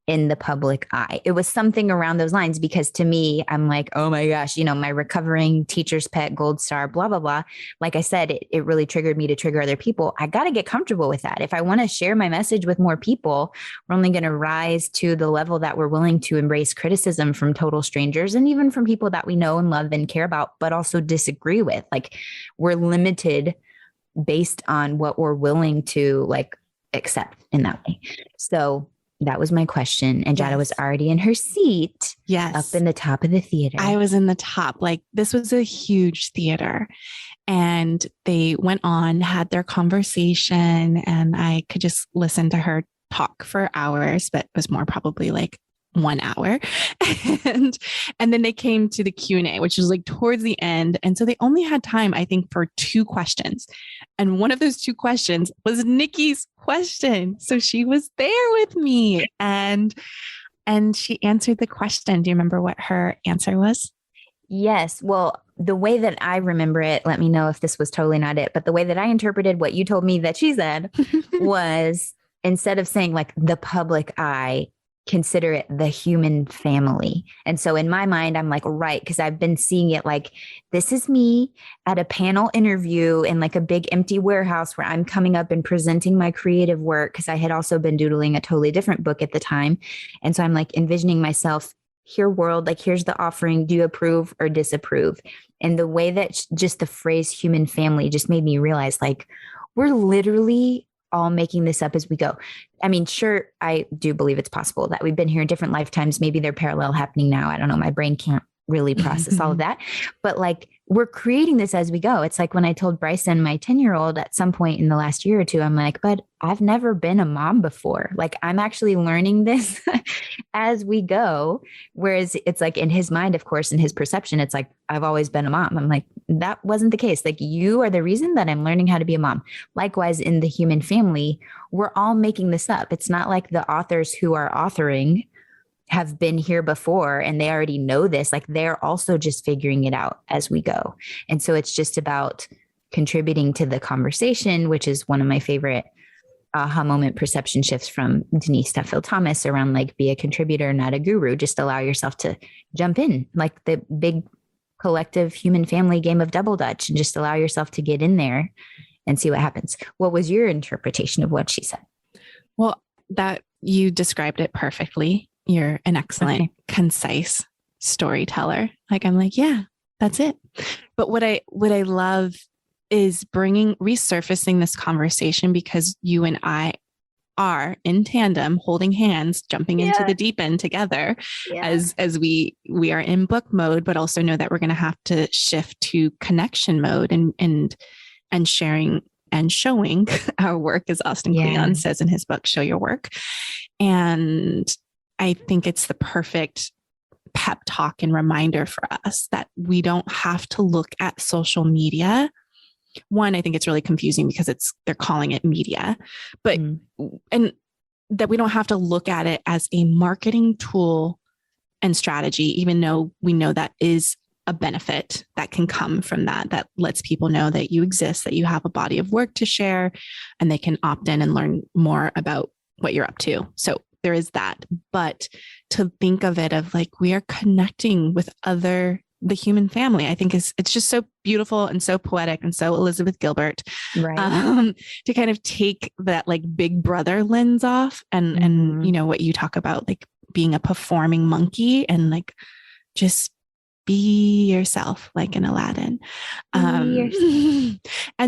in the public eye? It was something around those lines, because to me, I'm like, oh my gosh, you know, my recovering teacher's pet, gold star, blah, blah, blah. Like I said, it really triggered me to trigger other people. I got to get comfortable with that. If I want to share my message with more people, we're only going to rise to the level that we're willing to embrace criticism from total strangers and even from people that we know and love and care about, but also disagree with. Like we're limited based on what we're willing to like accept in that way. So that was my question. And Jada was already in her seat. Yes. Up in the top of the theater. I was in the top. Like this was a huge theater. And they went on, had their conversation, and I could just listen to her talk for hours, but it was more probably like 1 hour. and then they came to the Q&A, which was like towards the end. And so they only had time, I think, for 2 questions. And one of those 2 questions was Nikki's question. So she was there with me and she answered the question. Do you remember what her answer was? Yes. Well, the way that I remember it, let me know if this was totally not it, but the way that I interpreted what you told me that she said was, instead of saying like the public eye, consider it the human family. And so in my mind, I'm like, right, because I've been seeing it like, this is me at a panel interview in like a big empty warehouse where I'm coming up and presenting my creative work, because I had also been doodling a totally different book at the time. And so I'm like envisioning myself, here world, like here's the offering, do you approve or disapprove? And the way that just the phrase human family just made me realize like, we're literally all making this up as we go. I mean, sure, I do believe it's possible that we've been here in different lifetimes. Maybe they're parallel happening now. I don't know. My brain can't really process all of that. But like, we're creating this as we go. It's like when I told Bryson, my 10-year-old, at some point in the last year or two, I'm like, but I've never been a mom before. Like, I'm actually learning this as we go. Whereas it's like in his mind, of course, in his perception, it's like, I've always been a mom. I'm like, that wasn't the case. Like, you are the reason that I'm learning how to be a mom. Likewise, in the human family, we're all making this up. It's not like the authors who are authoring have been here before and they already know this. Like, they're also just figuring it out as we go. And so it's just about contributing to the conversation, which is one of my favorite aha moment perception shifts from Denise Duffield Thomas around like, be a contributor, not a guru. Just allow yourself to jump in, like the big collective human family game of double dutch, and just allow yourself to get in there and see what happens. What was your interpretation of what she said? Well, that you described it perfectly. You're an excellent, concise storyteller. Like, I'm like, yeah, that's it. But what I love is resurfacing this conversation, because you and I are in tandem, holding hands, jumping into the deep end together as we are in book mode, but also know that we're going to have to shift to connection mode and sharing and showing our work, as Austin Kleon says in his book, Show Your Work. And I think it's the perfect pep talk and reminder for us that we don't have to look at social media. One, I think it's really confusing because they're calling it media, but, and that we don't have to look at it as a marketing tool and strategy, even though we know that is a benefit that can come from that lets people know that you exist, that you have a body of work to share, and they can opt in and learn more about what you're up to. So there is that, but to think of it of like, we are connecting with the human family, I think it's just so beautiful and so poetic and so Elizabeth Gilbert, right? To kind of take that like big brother lens off and you know what you talk about, like being a performing monkey and like just be yourself, like in Aladdin. And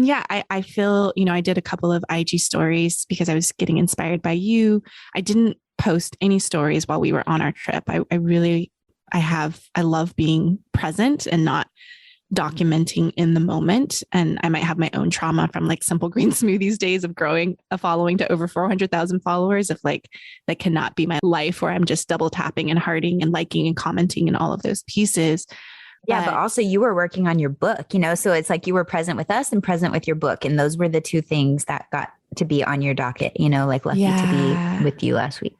yeah, I feel, I did a couple of IG stories because I was getting inspired by you. I didn't post any stories while we were on our trip. I love being present and not documenting in the moment. And I might have my own trauma from like Simple Green Smoothies days of growing a following to over 400,000 followers. If like, that cannot be my life where I'm just double tapping and hearting and liking and commenting and all of those pieces. Yeah. But also you were working on your book, so it's like you were present with us and present with your book. And those were the 2 things that got to be on your docket, like lucky to be with you last week.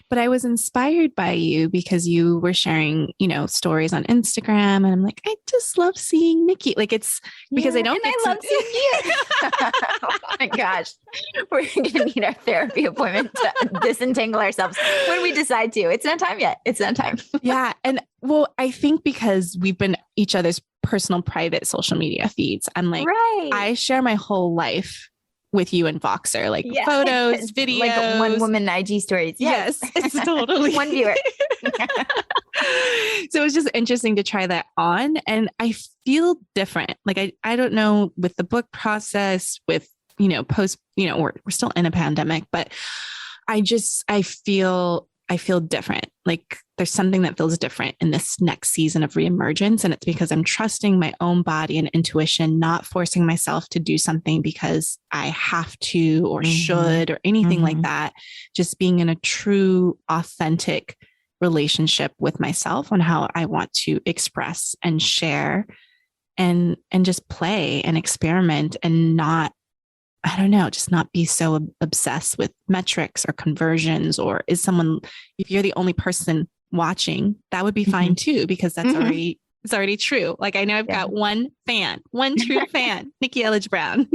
But I was inspired by you because you were sharing, stories on Instagram. And I'm like, I just love seeing Nikki. Like, it's because I don't. And I love seeing you. Oh my gosh. We're going to need our therapy appointment to disentangle ourselves when we decide to. It's not time yet. It's not time. Yeah. And well, I think because we've been each other's personal, private social media feeds, I'm like, I share my whole life with you and Voxer, like photos, videos, like one woman IG stories. Yes, it's totally one viewer. So it was just interesting to try that on, and I feel different. Like I don't know, with the book process, with post, we're still in a pandemic, but I feel different. Like there's something that feels different in this next season of reemergence. And it's because I'm trusting my own body and intuition, not forcing myself to do something because I have to or should or anything like that. Just being in a true, authentic relationship with myself, on how I want to express and share and just play and experiment and not, I don't know, just not be so obsessed with metrics or conversions, or if you're the only person watching, that would be fine too, because that's it's already true. Like, I know I've got one true fan, Nikki Elledge Brown.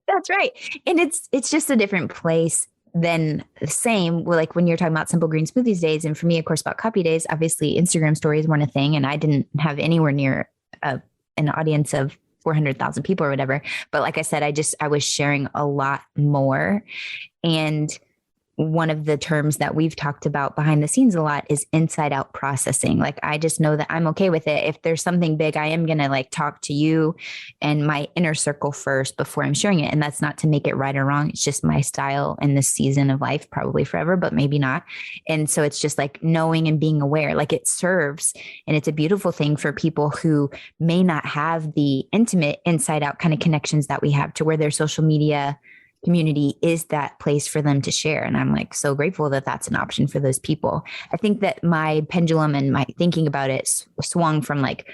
That's right. And it's just a different place than the same. Like when you're talking about Simple Green Smoothies days, and for me, of course, about copy days, obviously Instagram stories weren't a thing, and I didn't have anywhere near an audience of 400,000 people or whatever. But like I said, I was sharing a lot more. And one of the terms that we've talked about behind the scenes a lot is inside out processing. Like, I just know that I'm okay with it. If there's something big, I am going to like talk to you and my inner circle first before I'm sharing it. And that's not to make it right or wrong. It's just my style in this season of life, probably forever, but maybe not. And so it's just like knowing and being aware, like it serves. And it's a beautiful thing for people who may not have the intimate inside out kind of connections that we have, to where their social media community is that place for them to share. And I'm like so grateful that that's an option for those people. I think that my pendulum and my thinking about it swung from like,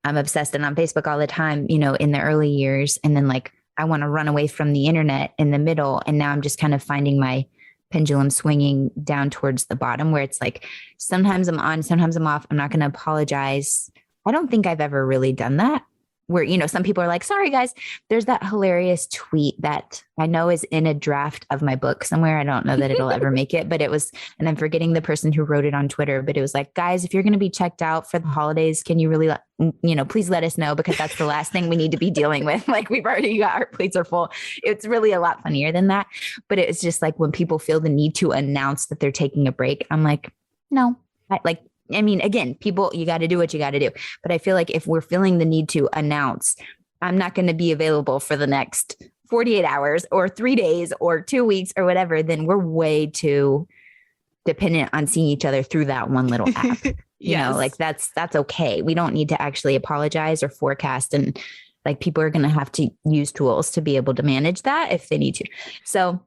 I'm obsessed and on Facebook all the time, in the early years. And then like, I want to run away from the internet in the middle. And now I'm just kind of finding my pendulum swinging down towards the bottom, where it's like, sometimes I'm on, sometimes I'm off. I'm not going to apologize. I don't think I've ever really done that. Where, some people are like, sorry, guys. There's that hilarious tweet that I know is in a draft of my book somewhere. I don't know that it'll ever make it, but it was, and I'm forgetting the person who wrote it on Twitter, but it was like, guys, if you're going to be checked out for the holidays, can you really, please let us know, because that's the last thing we need to be dealing with. Like, we've already got, our plates are full. It's really a lot funnier than that. But it was just like, when people feel the need to announce that they're taking a break, I'm like, no, again, people, you got to do what you got to do. But I feel like if we're feeling the need to announce, I'm not going to be available for the next 48 hours or 3 days or 2 weeks or whatever, then we're way too dependent on seeing each other through that one little app. Like that's okay. We don't need to actually apologize or forecast. And like, people are going to have to use tools to be able to manage that if they need to. So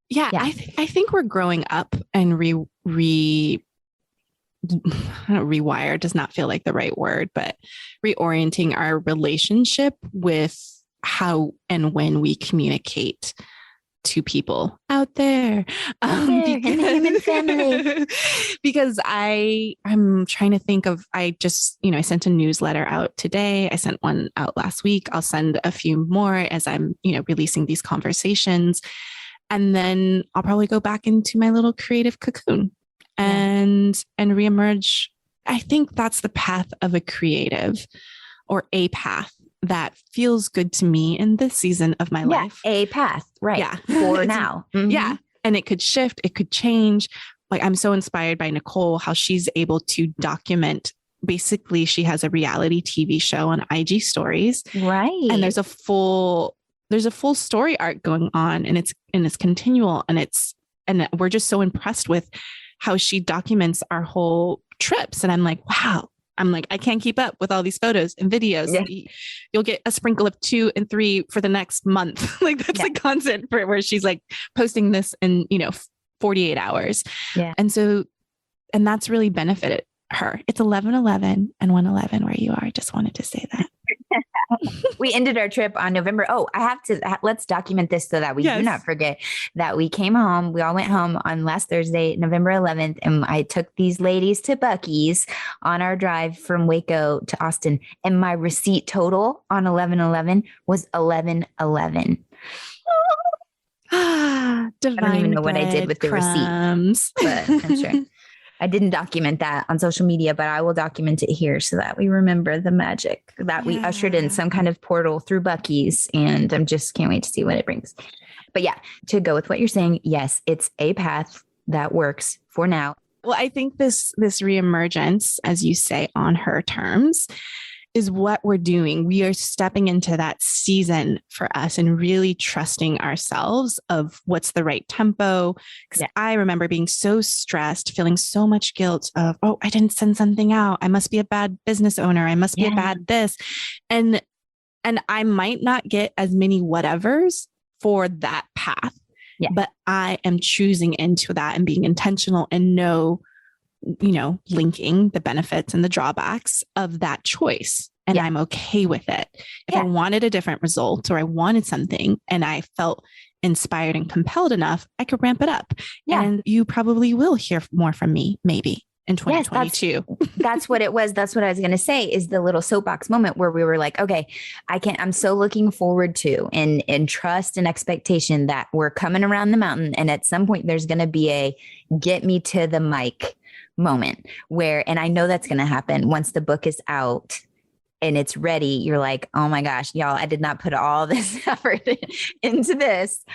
yeah. I think we're growing up and rewire does not feel like the right word, but reorienting our relationship with how and when we communicate to people out there, in the human family. Because I'm trying to think of, I sent a newsletter out today. I sent one out last week. I'll send a few more as I'm, releasing these conversations. And then I'll probably go back into my little creative cocoon and reemerge. I think that's the path of a creative, or a path that feels good to me in this season of my life. A path, right? Yeah, for now. Mm-hmm. Yeah, and it could shift, it could change. Like, I'm so inspired by Nicole, how she's able to document. Basically, she has a reality TV show on IG stories, right? And there's a full story arc going on, and it's continual, and we're just so impressed with how she documents our whole trips. And I'm like, wow. I can't keep up with all these photos and videos. Yeah. You'll get a sprinkle of 2 and 3 for the next month. Like, that's the content for where she's like posting this in, 48 hours. Yeah. And that's really benefited her. It's 11/11 and 1/11 where you are. I just wanted to say that. We ended our trip on November. Oh, let's document this so that we do not forget that we came home. We all went home on last Thursday, November 11th. And I took these ladies to Buc-ee's on our drive from Waco to Austin. And my receipt total on 11/11 was 11/11. I don't even know what I did with the receipt, but I'm sure. I didn't document that on social media, but I will document it here so that we remember the magic that we ushered in some kind of portal through Buc-ee's. And I'm just can't wait to see what it brings. But yeah, to go with what you're saying, yes, it's a path that works for now. Well, I think this reemergence, as you say, on her terms, is what we're doing. We are stepping into that season for us and really trusting ourselves of what's the right tempo. Because I remember being so stressed, feeling so much guilt of, oh, I didn't send something out. I must be a bad business owner. I must be a bad this. And I might not get as many whatevers for that path, but I am choosing into that and being intentional and know linking the benefits and the drawbacks of that choice. And I'm okay with it. If I wanted a different result, or I wanted something and I felt inspired and compelled enough, I could ramp it up. Yeah. And you probably will hear more from me, maybe in 2022. Yes, that's what it was. That's what I was going to say, is the little soapbox moment where we were like, okay, I'm so looking forward to and trust and expectation that we're coming around the mountain. And at some point there's going to be a get me to the mic moment where, and I know that's going to happen once the book is out and it's ready. You're like, oh my gosh, y'all, I did not put all this effort into this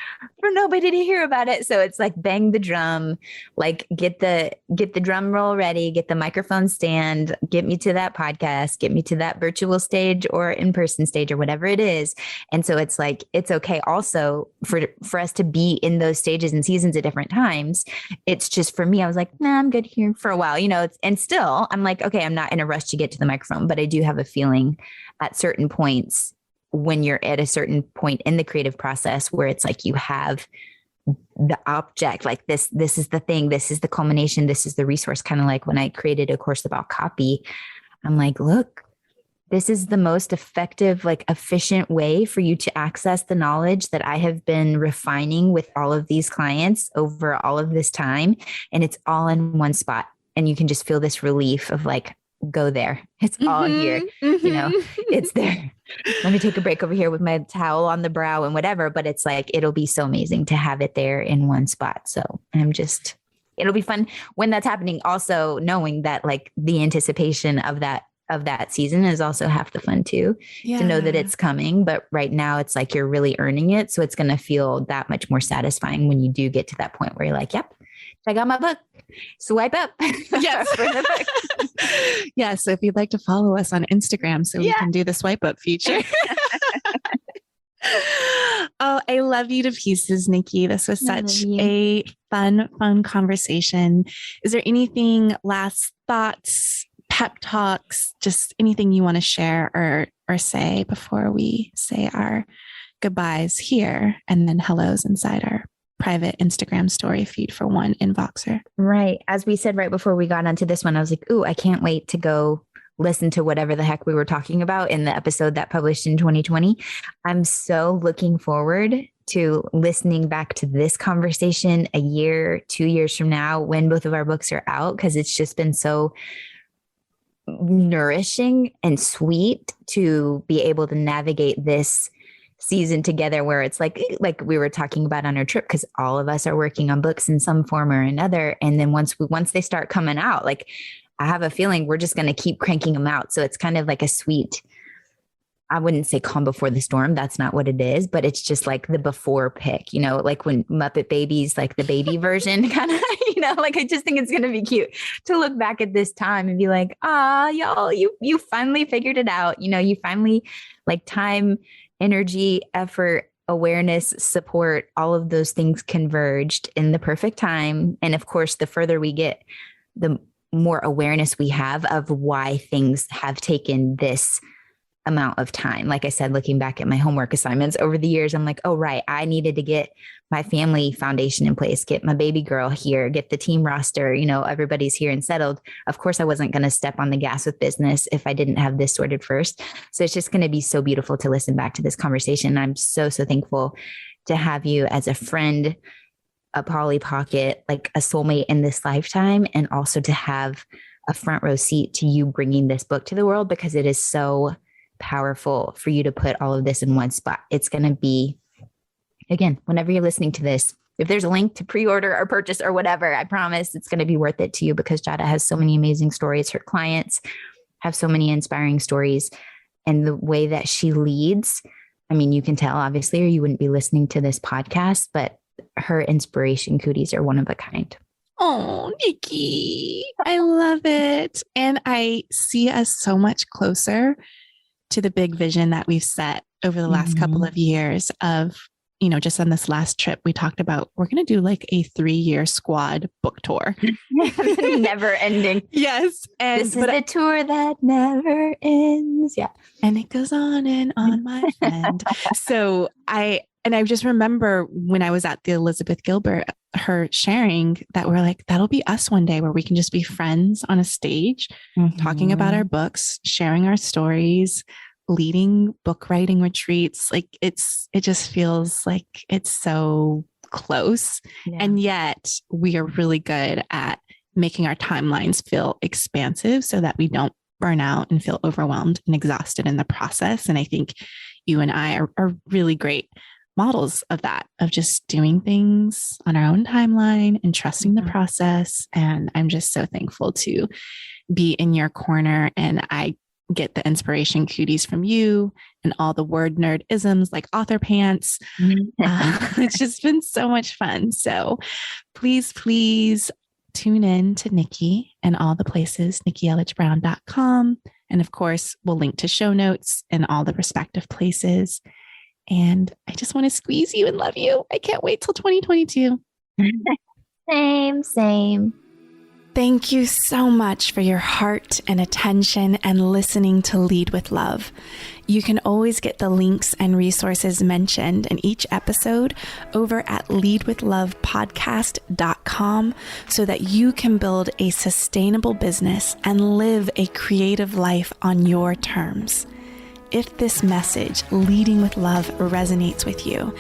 for nobody to hear about it. So it's like bang the drum, like get the drum roll ready, get the microphone stand, get me to that podcast, get me to that virtual stage or in-person stage or whatever it is. And so it's like, it's okay also for us to be in those stages and seasons at different times. It's just, for me, I was like, nah, I'm good here for a while, and still I'm like, okay, I'm not in a rush to get to the microphone, but I do have a feeling at certain points when you're at a certain point in the creative process where it's like you have the object, like this is the thing, this is the culmination, this is the resource. Kind of like when I created a course about copy, I'm like, look, this is the most effective, like efficient way for you to access the knowledge that I have been refining with all of these clients over all of this time. And it's all in one spot. And you can just feel this relief of like, go there. It's all here. It's there. Let me take a break over here with my towel on the brow and whatever. But it's like, it'll be so amazing to have it there in one spot. So it'll be fun when that's happening. Also knowing that like the anticipation of that season is also half the fun too, to know that it's coming. But right now it's like, you're really earning it. So it's going to feel that much more satisfying when you do get to that point where you're like, yep, I got my book. Swipe up. Yes. Yeah. So if you'd like to follow us on Instagram so we can do the swipe up feature. Oh, I love you to pieces, Nikki. This was such a fun conversation. Is there anything, last thoughts, pep talks, just anything you want to share or say before we say our goodbyes here and then hellos inside our private Instagram story feed for one in Voxer? Right. As we said right before we got onto this one, I was like, ooh, I can't wait to go listen to whatever the heck we were talking about in the episode that published in 2020. I'm so looking forward to listening back to this conversation a year, 2 years from now when both of our books are out, because it's just been so nourishing and sweet to be able to navigate this season together, where it's like we were talking about on our trip, because all of us are working on books in some form or another. And then once they start coming out, like I have a feeling we're just going to keep cranking them out. So it's kind of like a sweet, I wouldn't say calm before the storm. That's not what it is, but it's just like the before pick, like when Muppet Babies, like the baby version kind of, like I just think it's going to be cute to look back at this time and be like, y'all, you finally figured it out. You finally, like, time, energy, effort, awareness, support, all of those things converged in the perfect time. And of course, the further we get, the more awareness we have of why things have taken this amount of time. Like I said, looking back at my homework assignments over the years, I'm like, oh, right, I needed to get my family foundation in place, get my baby girl here, get the team roster, everybody's here and settled. Of course, I wasn't going to step on the gas with business if I didn't have this sorted first. So it's just going to be so beautiful to listen back to this conversation. I'm so thankful to have you as a friend, a Polly Pocket, like a soulmate in this lifetime, and also to have a front row seat to you bringing this book to the world, because it is so powerful for you to put all of this in one spot. It's going to be, again, whenever you're listening to this, if there's a link to pre-order or purchase or whatever, I promise it's going to be worth it to you, because Jada has so many amazing stories. Her clients have so many inspiring stories, and the way that she leads, I mean, you can tell obviously, or you wouldn't be listening to this podcast, but her inspiration cooties are one of a kind. Oh, Nikki, I love it. And I see us so much closer to the big vision that we've set over the last couple of years of, just on this last trip, we talked about, we're going to do like a 3-year squad book tour. Never ending. Yes. And this is the tour that never ends. Yeah. And it goes on and on, my friend. So I And I just remember when I was at the Elizabeth Gilbert, her sharing that we're like, that'll be us one day where we can just be friends on a stage, talking about our books, sharing our stories, leading book writing retreats. Like it just feels like it's so close. Yeah. And yet we are really good at making our timelines feel expansive so that we don't burn out and feel overwhelmed and exhausted in the process. And I think you and I are really great models of that, of just doing things on our own timeline and trusting the process. And I'm just so thankful to be in your corner. And I get the inspiration cooties from you and all the word nerd isms like author pants. It's just been so much fun. So please tune in to Nikki and all the places, NikkiElledgeBrown.com. And of course, we'll link to show notes in all the respective places. And I just want to squeeze you and love you. I can't wait till 2022. Same. Thank you so much for your heart and attention and listening to Lead with Love. You can always get the links and resources mentioned in each episode over at leadwithlovepodcast.com so that you can build a sustainable business and live a creative life on your terms. If this message, Leading with Love, resonates with you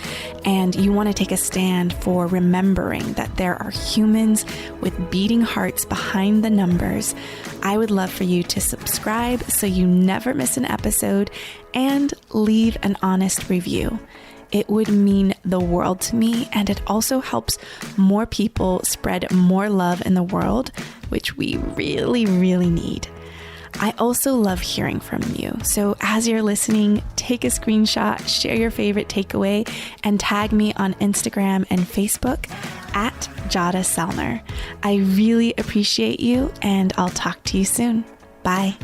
and you want to take a stand for remembering that there are humans with beating hearts behind the numbers, I would love for you to subscribe so you never miss an episode and leave an honest review. It would mean the world to me, and it also helps more people spread more love in the world, which we really, really need. I also love hearing from you. So as you're listening, take a screenshot, share your favorite takeaway, and tag me on Instagram and Facebook at Jada Selner. I really appreciate you, and I'll talk to you soon. Bye.